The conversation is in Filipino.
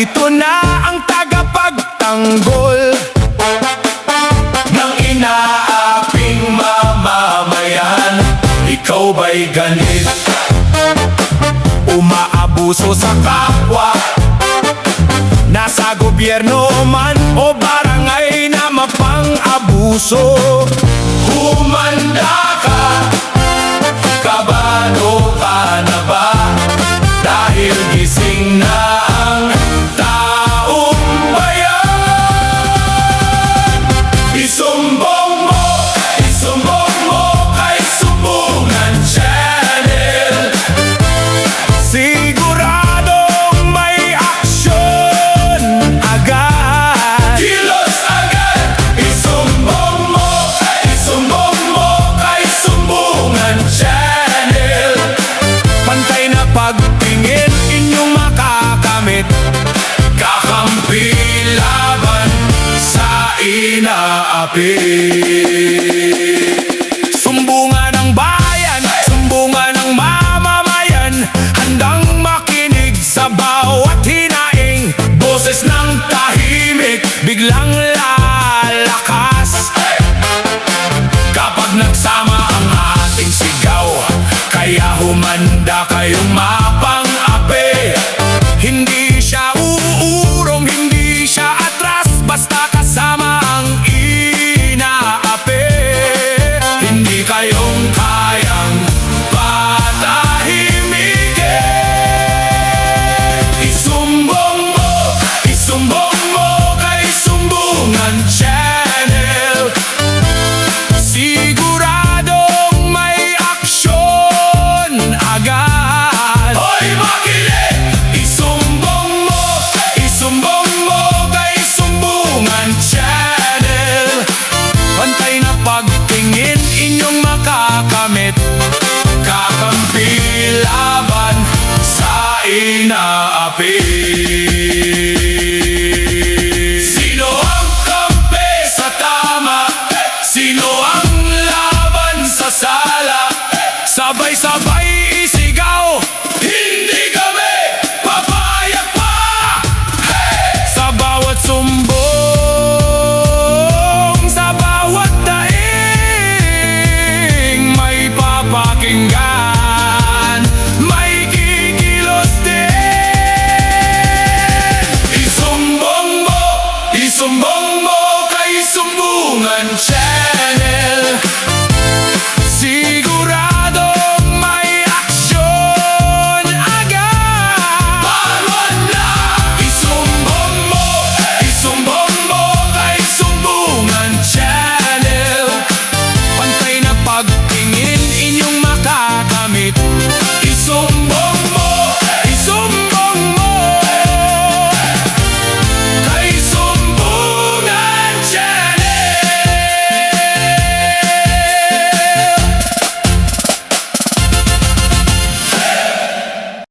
Narito na ang tagapagtanggol ng inaaping mamamayan. Ikaw ba'y ganit? Umaabuso sa kapwa, nasa gobyerno man o barangay na mapang-abuso. Humanda ka, kabado ka na ba? Dahil gising na ang taong bayan. Isumbong mo kay Sumbungan Channel. Siguradong may aksyon agad. Kilos agad. Isumbong mo kay Sumbungan Channel. Pantay na pagtingin inyong makakamit, kakampi laban sa inaapi. Sumbungan ng bayan, sumbungan ng mamamayan, handang makinig sa bawat hinaing. Boses ng tahimik, biglang